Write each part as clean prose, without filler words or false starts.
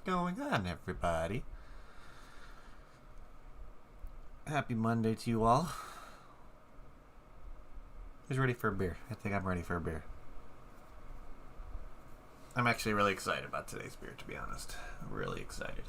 going on, everybody? Happy Monday to you all. Who's ready for a beer? I think I'm ready for a beer. I'm actually really excited about today's beer, to be honest. I'm really excited.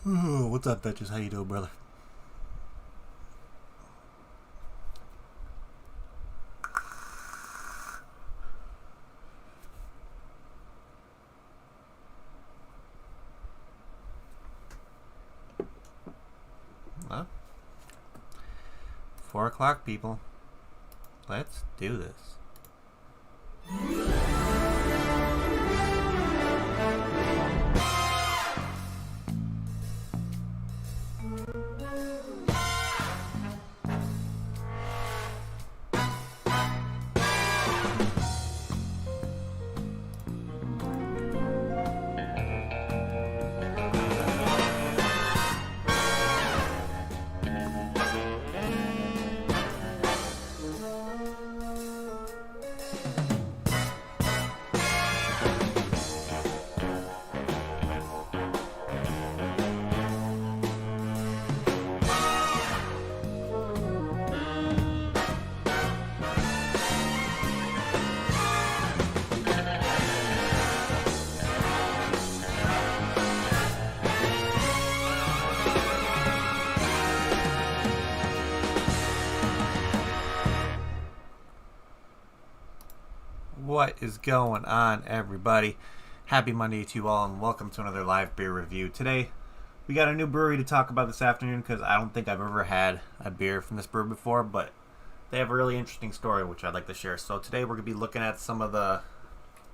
Ooh, what's up, Duchess? How you doing, brother? Well, 4 o'clock, people. Let's do this. What is going on, everybody? Happy Monday to you all, and welcome to another live beer review. Today, we got a new brewery to talk about this afternoon because I don't think I've ever had a beer from this brewery before, but they have a really interesting story which I'd like to share. So today we're going to be looking at some of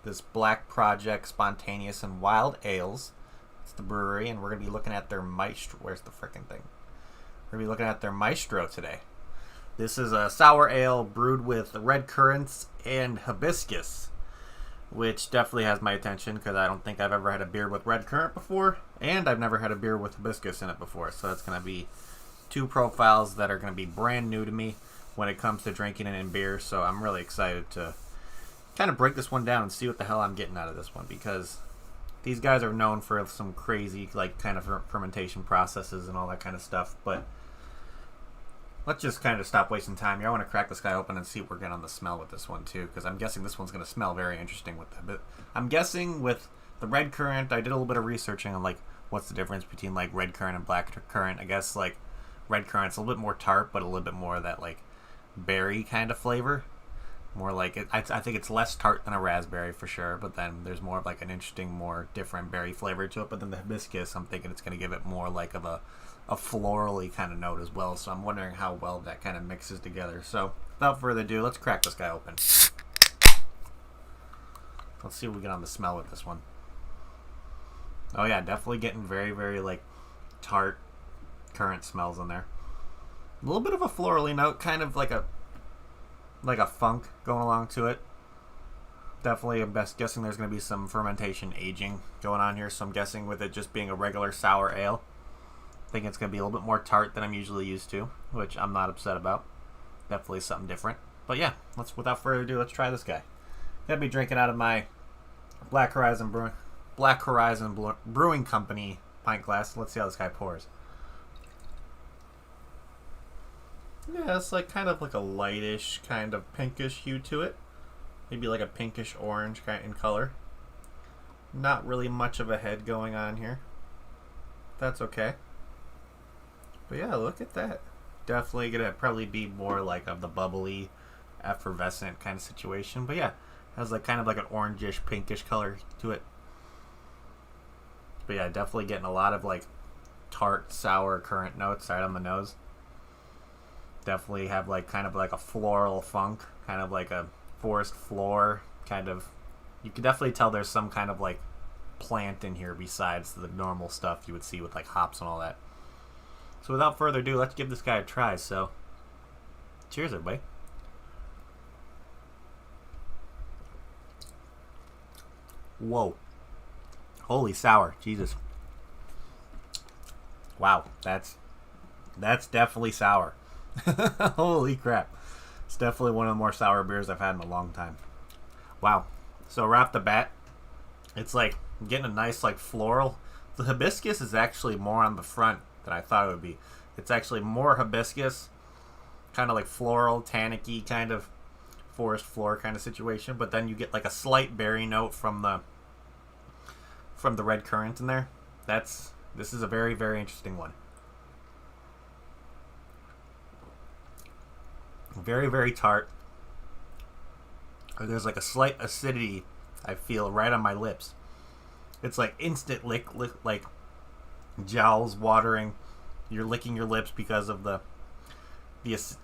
this Black Project Spontaneous and Wild Ales. It's the brewery, and we're going to be looking at their Maestro. Where's the freaking thing? We're going to be looking at their Maestro today. This is a sour ale brewed with red currants and hibiscus, which definitely has my attention because I don't think I've ever had a beer with red currant before, and I've never had a beer with hibiscus in it before. So that's going to be two profiles that are going to be brand new to me when it comes to drinking it in beer. So I'm really excited to kind of break this one down and see what the hell I'm getting out of this one, because these guys are known for some crazy kind of fermentation processes and all that kind of stuff. But let's just kind of stop wasting time here. I want to crack this guy open and see what we're getting on the smell with this one too, because I'm guessing this one's going to smell very interesting with the. But I'm guessing with the red currant, I did a little bit of researching on what's the difference between red currant and black currant. I guess red currant's a little bit more tart, but a little bit more of that berry kind of flavor. More like it. I think it's less tart than a raspberry for sure, but then there's more of an interesting, more different berry flavor to it. But then the hibiscus, I'm thinking it's going to give it more of a florally kind of note as well. So I'm wondering how well that kind of mixes together. So without further ado, let's crack this guy open. Let's see what we get on the smell with this one. Oh yeah, definitely getting very, very like tart currant smells in there. A little bit of a florally note, kind of like a funk going along to it. Definitely, I'm best guessing there's going to be some fermentation aging going on here. So I'm guessing with it just being a regular sour ale, I think it's going to be a little bit more tart than I'm usually used to, which I'm not upset about. Definitely something different. But yeah, without further ado, let's try this guy. Gonna be drinking out of my Black Horizon Brewing Company pint glass. Let's see how this guy pours. Yeah, it's like kind of like a lightish, kind of pinkish hue to it. Maybe like a pinkish orange kind in color. Not really much of a head going on here. That's okay. But yeah, look at that. Definitely gonna probably be more like of the bubbly, effervescent kind of situation. But yeah, has like kind of like an orangish, pinkish color to it. But yeah, definitely getting a lot of like tart, sour, currant notes right on the nose. Definitely have like kind of like a floral funk, kind of like a forest floor kind of. You can definitely tell there's some kind of like plant in here besides the normal stuff you would see with like hops and all that. So without further ado, let's give this guy a try. So cheers, everybody. Whoa. Holy sour. Jesus. Wow, that's definitely sour. Holy crap. It's definitely one of the more sour beers I've had in a long time. Wow. So right off the bat, it's like getting a nice like floral. The hibiscus is actually more on the front than I thought it would be. It's actually more hibiscus, kind of like floral, tannic-y kind of forest floor kind of situation. But then you get like a slight berry note from the red currant in there. This is a very, very interesting one. Very, very tart. There's like a slight acidity I feel right on my lips. It's like instant lick like jowls watering. You're licking your lips because of the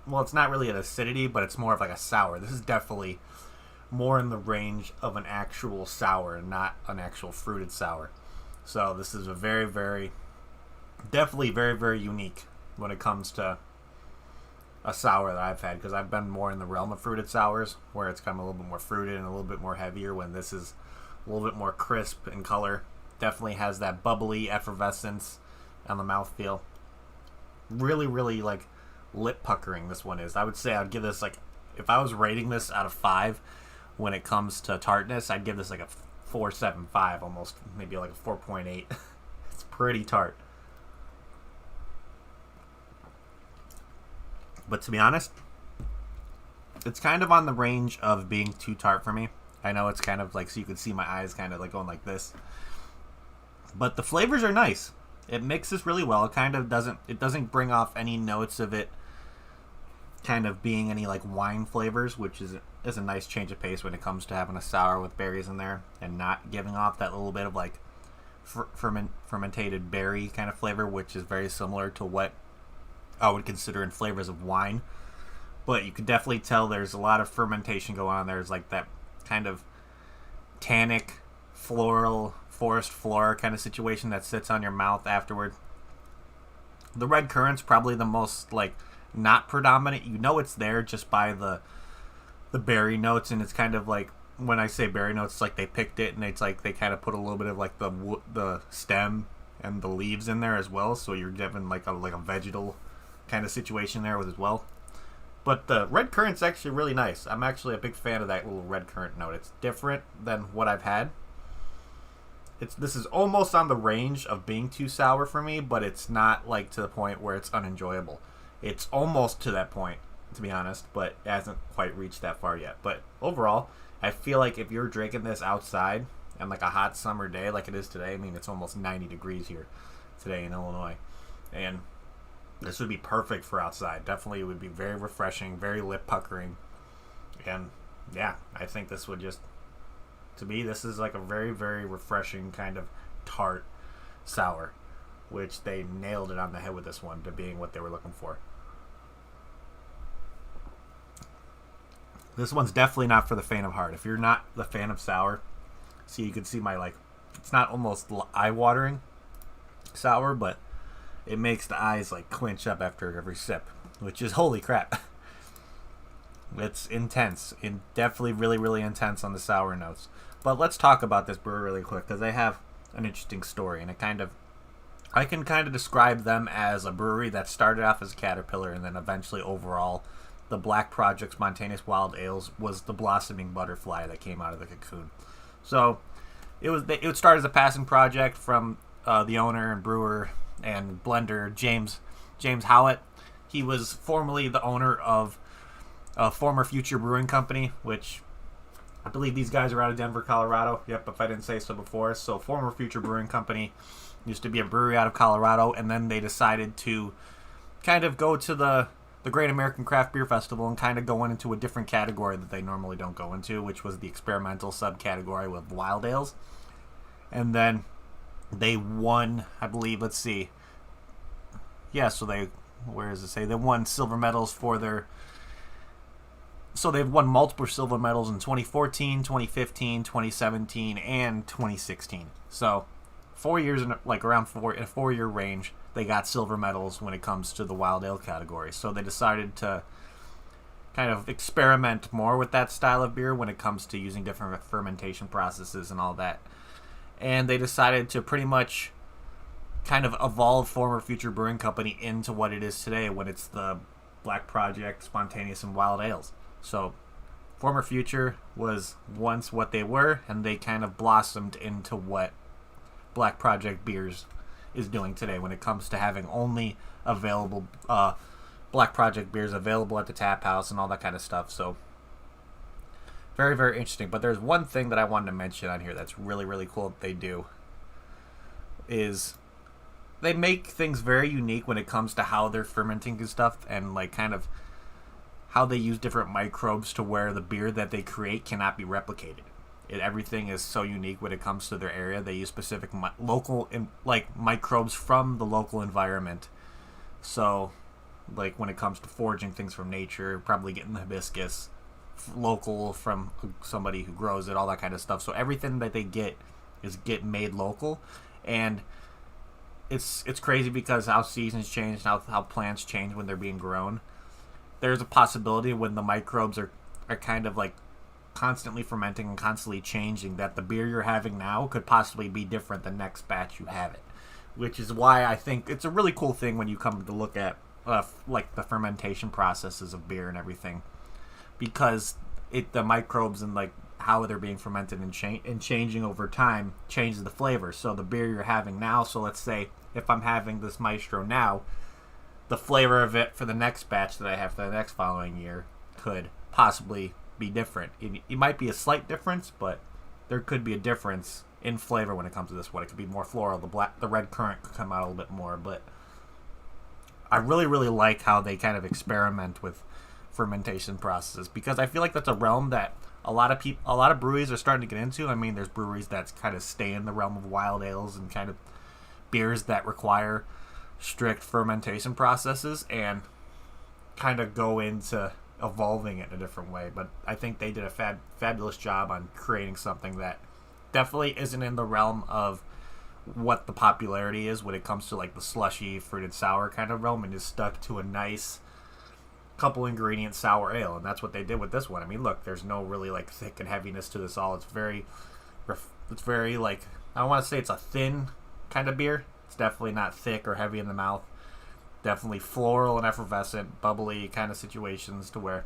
well, it's not really an acidity, but it's more of like a sour. This is definitely more in the range of an actual sour and not an actual fruited sour. So this is a very, very, definitely very, very unique when it comes to a sour that I've had, because I've been more in the realm of fruited sours where it's kind of a little bit more fruited and a little bit more heavier, when this is a little bit more crisp in color. Definitely has that bubbly effervescence on the mouthfeel. Really, really like lip puckering this one is. I would say I'd give this like, if I was rating this out of 5 when it comes to tartness, I'd give this like a 4.75 almost, maybe like a 4.8. It's pretty tart. But to be honest, it's kind of on the range of being too tart for me. I know it's kind of like, so you can see my eyes kind of like going like this. But the flavors are nice. It mixes really well. It kind of doesn't bring off any notes of it kind of being any like wine flavors, which is a nice change of pace when it comes to having a sour with berries in there and not giving off that little bit of like fermented berry kind of flavor, which is very similar to what I would consider in flavors of wine. But you can definitely tell there's a lot of fermentation going on. There's like that kind of tannic, floral, forest floor kind of situation that sits on your mouth afterward. The red currant's probably the most like not predominant. You know it's there just by the berry notes, and it's kind of like, when I say berry notes, it's like they picked it and it's like they kind of put a little bit of like the stem and the leaves in there as well, so you're given like a vegetal kind of situation there with as well. But the red currant's actually really nice. I'm actually a big fan of that little red currant note. It's different than what I've had. This is almost on the range of being too sour for me, but it's not like to the point where it's unenjoyable. It's almost to that point, to be honest, but it hasn't quite reached that far yet. But overall, I feel like if you're drinking this outside on like a hot summer day like it is today, I mean, it's almost 90 degrees here today in Illinois, and this would be perfect for outside. Definitely, it would be very refreshing, very lip puckering, and yeah, I think this would just, to me, this is like a very, very refreshing kind of tart sour, which they nailed it on the head with this one to being what they were looking for. This one's definitely not for the faint of heart. If you're not the fan of sour, see, you can see my like it's not almost eye-watering sour, but it makes the eyes like clench up after every sip, which is holy crap. It's intense, and definitely really, really intense on the sour notes. But let's talk about this brewer really quick, because they have an interesting story, and I can kind of describe them as a brewery that started off as a caterpillar, and then eventually overall, the Black Project Spontaneous Wild Ales was the blossoming butterfly that came out of the cocoon. So it would start as a passing project from the owner and brewer and blender James Howlett. He was formerly the owner of a former Future Brewing Company, which I believe these guys are out of Denver, Colorado. Yep, if I didn't say so before. So former Future Brewing Company used to be a brewery out of Colorado, and then they decided to kind of go to the Great American Craft Beer Festival and kind of go into a different category that they normally don't go into, which was the experimental subcategory with wild ales. And then they won, I believe, let's see. Yeah, so where does it say? They won silver medals for their... So they've won multiple silver medals in 2014, 2015, 2017, and 2016. So 4 years, in a 4-year range, they got silver medals when it comes to the wild ale category. So they decided to kind of experiment more with that style of beer when it comes to using different fermentation processes and all that. And they decided to pretty much kind of evolve former Future Brewing Company into what it is today when it's the Black Project Spontaneous and Wild Ales. So former Future was once what they were, and they kind of blossomed into what Black Project Beers is doing today when it comes to having only available Black Project beers available at the tap house and all that kind of stuff. So very, very interesting. But there's one thing that I wanted to mention on here that's really, really cool that they do is they make things very unique when it comes to how they're fermenting and stuff, and like kind of how they use different microbes to where the beer that they create cannot be replicated. Everything is so unique when it comes to their area. They use specific local microbes from the local environment. So, like when it comes to foraging things from nature, probably getting the hibiscus local from somebody who grows it, all that kind of stuff. So everything that they get made local, and it's crazy because how seasons change, and how plants change when they're being grown. There's a possibility when the microbes are kind of like constantly fermenting and constantly changing that the beer you're having now could possibly be different the next batch you have it, which is why I think it's a really cool thing when you come to look at like the fermentation processes of beer and everything, because the microbes and like how they're being fermented and changing over time changes the flavor. So the beer you're having now, so let's say if I'm having this Maestro now, the flavor of it for the next batch that I have for the next following year could possibly be different. It might be a slight difference, but there could be a difference in flavor when it comes to this one. It could be more floral. The red currant could come out a little bit more, but I really, really like how they kind of experiment with fermentation processes, because I feel like that's a realm that a lot of breweries are starting to get into. I mean, there's breweries that kind of stay in the realm of wild ales and kind of beers that require strict fermentation processes and kind of go into evolving it in a different way. But I think they did a fabulous job on creating something that definitely isn't in the realm of what the popularity is when it comes to like the slushy fruited sour kind of realm, and is stuck to a nice couple ingredient sour ale. And that's what they did with this one. I mean, look, there's no really like thick and heaviness to this all. It's very like, I don't want to say it's a thin kind of beer. It's definitely not thick or heavy in the mouth. Definitely floral and effervescent, bubbly kind of situations, to where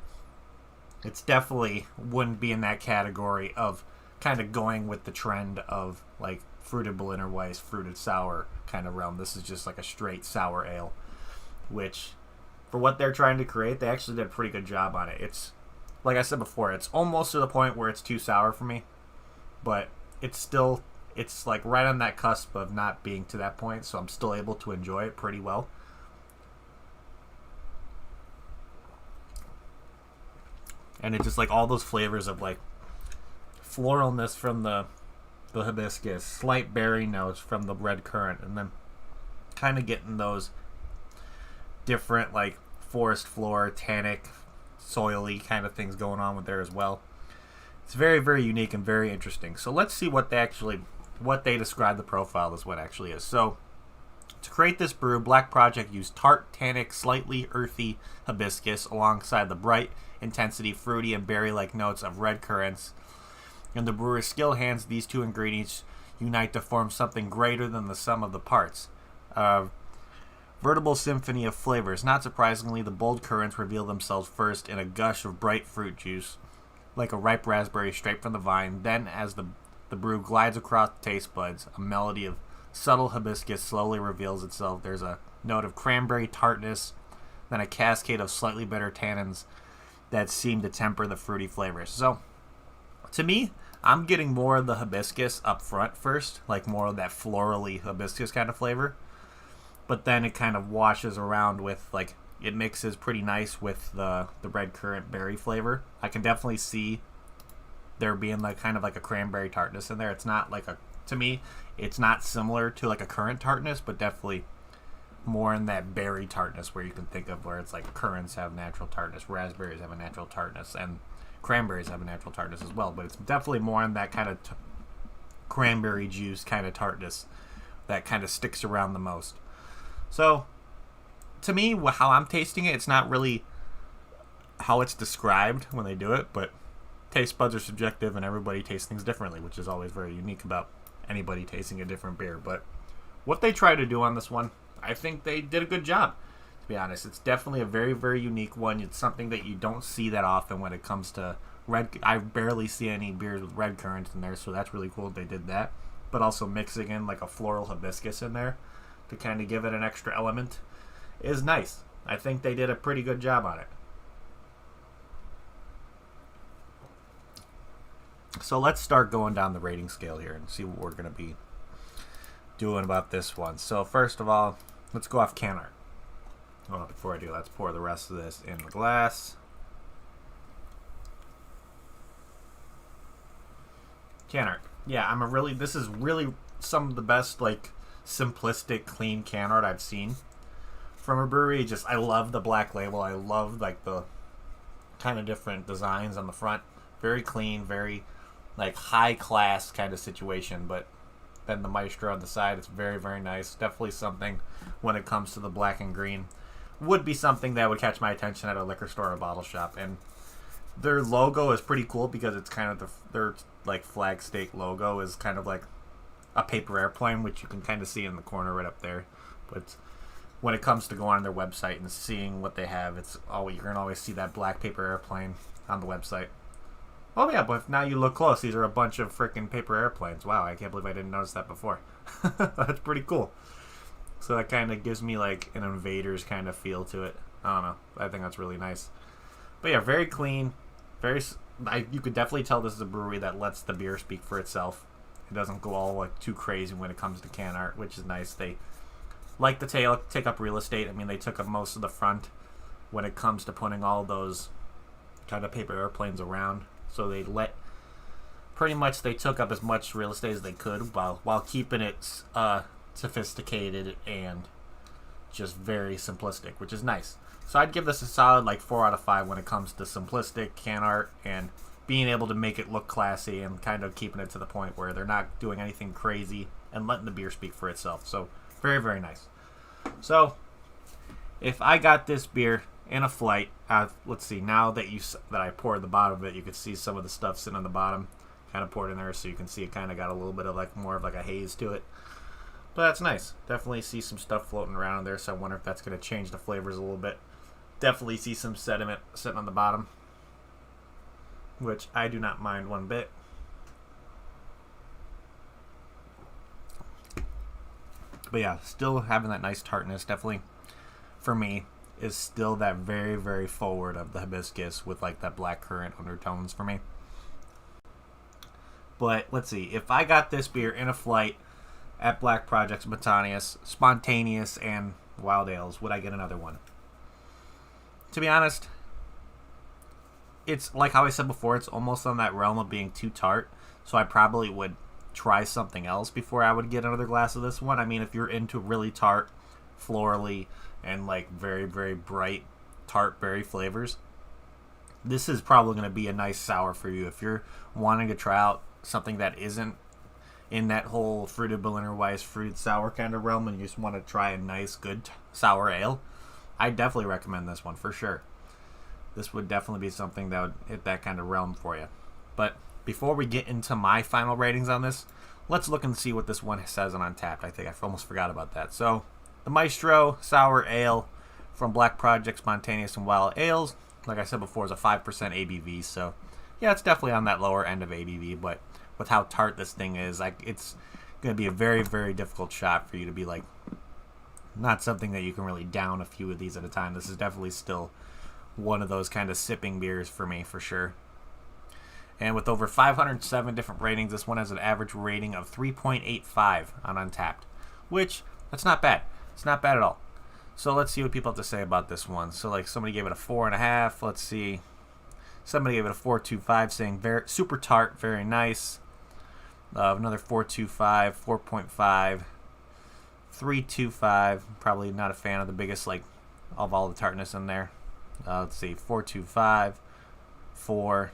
it's definitely wouldn't be in that category of kind of going with the trend of like fruited Berliner Weiss, fruited sour kind of realm. This is just like a straight sour ale, which for what they're trying to create, they actually did a pretty good job on it. It's, like I said before, it's almost to the point where it's too sour for me, but it's like right on that cusp of not being to that point, so I'm still able to enjoy it pretty well. And it's just like all those flavors of like floralness from the hibiscus, slight berry notes from the red currant, and then kind of getting those different like forest floor, tannic, soily kind of things going on with there as well. It's very, very unique and very interesting. So let's see what they actually what they describe the profile is what actually is. So, to create this brew, Black Project used tart, tannic, slightly earthy hibiscus alongside the bright, intensity, fruity, and berry-like notes of red currants. And the brewer's skilled hands, these two ingredients unite to form something greater than the sum of the parts. Veritable symphony of flavors. Not surprisingly, the bold currants reveal themselves first in a gush of bright fruit juice, like a ripe raspberry straight from the vine. Then, as the brew glides across the taste buds, a melody of subtle hibiscus slowly reveals itself. There's a note of cranberry tartness, then a cascade of slightly bitter tannins that seem to temper the fruity flavors. So, to me, I'm getting more of the hibiscus up front first, like more of that florally hibiscus kind of flavor. But then it kind of washes around with, like, it mixes pretty nice with the red currant berry flavor. I can definitely see there being like kind of like a cranberry tartness in there. It's not like to me, it's not similar to like a currant tartness, but definitely more in that berry tartness where you can think of where it's like currants have natural tartness, raspberries have a natural tartness, and cranberries have a natural tartness as well. But it's definitely more in that kind of cranberry juice kind of tartness that kind of sticks around the most. So, to me, how I'm tasting it, it's not really how it's described when they do it, but taste buds are subjective and everybody tastes things differently, which is always very unique about anybody tasting a different beer. But what they try to do on this one, I think they did a good job, to be honest. It's definitely a very, very unique one. It's something that you don't see that often when it comes to red. I barely see any beers with red currants in there, so that's really cool they did that. But also mixing in like a floral hibiscus in there to kind of give it an extra element is nice. I think they did a pretty good job on it. So let's start going down the rating scale here and see what we're going to be doing about this one. So first of all, let's go off can art. Well, before I do, let's pour the rest of this in the glass. Can art. Yeah, this is really some of the best, like, simplistic, clean can art I've seen from a brewery. I love the black label. I love, like, the kind of different designs on the front. Very clean, very, like, high-class kind of situation. But then the Maestro on the side, it's very, very nice. Definitely something, when it comes to the black and green, would be something that would catch my attention at a liquor store or bottle shop. And their logo is pretty cool because it's kind of their, like, flag state logo is kind of like a paper airplane, which you can kind of see in the corner right up there. But when it comes to going on their website and seeing what they have, you're going to always see that black paper airplane on the website. Oh yeah, but now you look close, these are a bunch of freaking paper airplanes. Wow, I can't believe I didn't notice that before. That's pretty cool. So that kind of gives me like an Invaders kind of feel to it. I don't know. I think that's really nice. But yeah, very clean. You could definitely tell this is a brewery that lets the beer speak for itself. It doesn't go all like too crazy when it comes to can art, which is nice. They like to take up real estate. I mean, they took up most of the front when it comes to putting all those kind of paper airplanes around. So they took up as much real estate as they could while keeping it sophisticated and just very simplistic, which is nice. So I'd give this a solid like 4 out of 5 when it comes to simplistic can art and being able to make it look classy and kind of keeping it to the point where they're not doing anything crazy and letting the beer speak for itself. So very, very nice. So if I got this beer in a flight, let's see, now that I poured the bottom of it, you can see some of the stuff sitting on the bottom. Kind of poured in there so you can see it kind of got a little bit of like more of like a haze to it. But that's nice. Definitely see some stuff floating around in there, so I wonder if that's going to change the flavors a little bit. Definitely see some sediment sitting on the bottom, which I do not mind one bit. But yeah, still having that nice tartness, definitely, for me, is still that very, very forward of the hibiscus with like that black currant undertones for me. But let's see, if I got this beer in a flight at Black Project's Botanicus, Spontaneous, and Wild Ales, would I get another one? To be honest, it's like how I said before, it's almost on that realm of being too tart, so I probably would try something else before I would get another glass of this one. I mean, if you're into really tart, florally, and like very, very bright tart berry flavors, this is probably going to be a nice sour for you. If you're wanting to try out something that isn't in that whole fruited Berliner Weiss, fruited sour kind of realm, and you just want to try a nice, good sour ale, I definitely recommend this one for sure. This would definitely be something that would hit that kind of realm for you. But before we get into my final ratings on this, let's look and see what this one says on Untapped. I think I almost forgot about that. So, the Maestro Sour Ale from Black Project Spontaneous and Wild Ales, like I said before, is a 5% ABV. So, yeah, it's definitely on that lower end of ABV. But with how tart this thing is, it's going to be a very, very difficult shot for you to be like, not something that you can really down a few of these at a time. This is definitely still one of those kind of sipping beers for me, for sure. And with over 507 different ratings, this one has an average rating of 3.85 on Untapped, which, that's not bad. It's not bad at all. So let's see what people have to say about this one. So like somebody gave it a 4.5. Let's see. Somebody gave it a 4.25, saying very super tart, very nice. Another 4.25, 4.5, 3.25. Probably not a fan of the biggest of all the tartness in there. Let's see, 4.25, 4.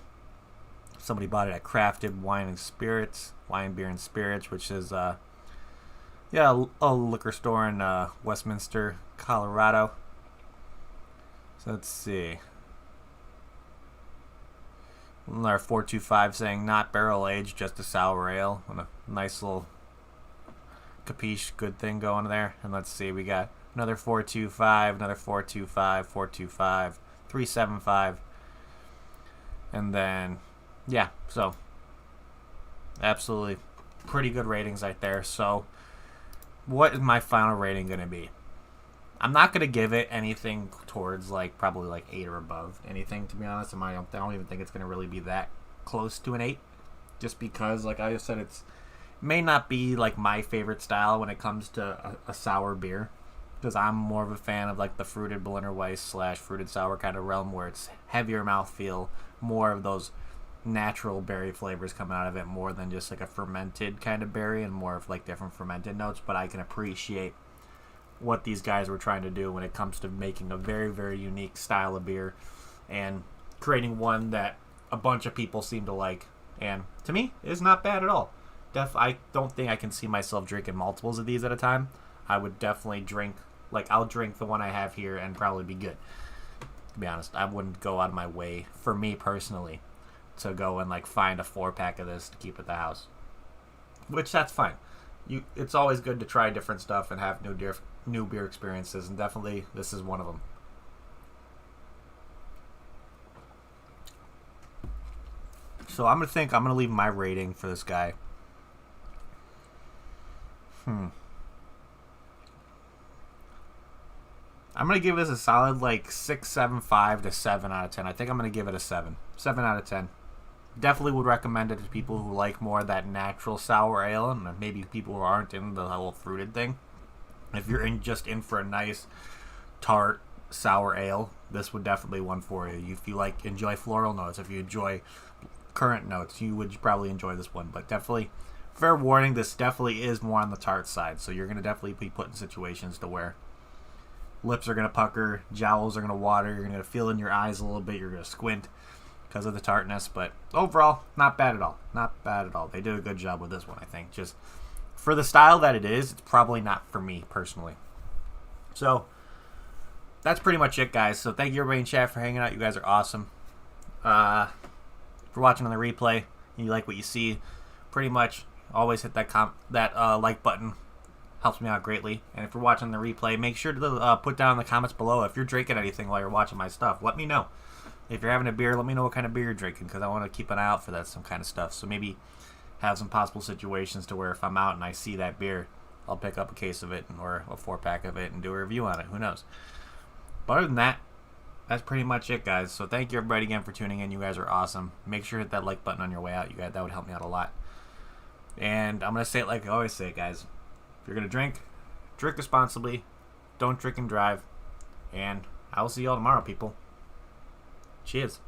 Somebody bought it at Crafted Wine and Spirits, Wine, Beer, and Spirits, which is a liquor store in Westminster, Colorado. So let's see. Another 4.25 saying not barrel aged, just a sour ale, and a nice little capiche good thing going there. And let's see, we got another 4.25, another 4.25, 4.25, 3.75, and then yeah, so absolutely pretty good ratings right there. So what is my final rating going to be? I'm not going to give it anything towards probably 8 or above anything, to be honest. I don't even think it's going to really be that close to an 8, just because like I just said, it may not be my favorite style when it comes to a sour beer, because I'm more of a fan of the fruited Berliner Weiss / fruited sour kind of realm, where it's heavier mouthfeel, more of those natural berry flavors come out of it, more than just a fermented kind of berry, and more of different fermented notes. But I can appreciate what these guys were trying to do when it comes to making a very, very unique style of beer and creating one that a bunch of people seem to like, and to me is not bad at all. I don't think I can see myself drinking multiples of these at a time. I would definitely drink I'll drink the one I have here and probably be good, to be honest. I wouldn't go out of my way, for me personally, to go and find a 4-pack of this to keep at the house, which that's fine. It's always good to try different stuff and have new beer experiences, and definitely this is one of them. So I'm gonna leave my rating for this guy. I'm gonna give this a solid 6.75 to 7 out of 10. I think I'm gonna give it a 7 out of 10. Definitely would recommend it to people who like more of that natural sour ale, and maybe people who aren't in the whole fruited thing. If you're just in for a nice tart sour ale, this would definitely be one for you. If you enjoy floral notes, if you enjoy currant notes, you would probably enjoy this one. But definitely, fair warning, this definitely is more on the tart side, so you're gonna definitely be put in situations to where lips are gonna pucker, jowls are gonna water, you're gonna feel in your eyes a little bit, you're gonna squint because of the tartness. But overall, not bad at all. Not bad at all. They did a good job with this one, I think. Just for the style that it is, it's probably not for me personally. So that's pretty much it, guys. So thank you everybody in chat for hanging out. You guys are awesome. For watching on the replay, and you like what you see, pretty much always hit that like button. Helps me out greatly. And if you're watching the replay, make sure to put down in the comments below if you're drinking anything while you're watching my stuff. Let me know. If you're having a beer, let me know what kind of beer you're drinking, because I want to keep an eye out for that some kind of stuff. So maybe have some possible situations to where if I'm out and I see that beer, I'll pick up a case of it or a 4-pack of it and do a review on it. Who knows? But other than that, that's pretty much it, guys. So thank you everybody again for tuning in. You guys are awesome. Make sure to hit that like button on your way out. You guys, that would help me out a lot. And I'm going to say it like I always say, guys. If you're going to drink responsibly. Don't drink and drive. And I will see you all tomorrow, people. Cheers.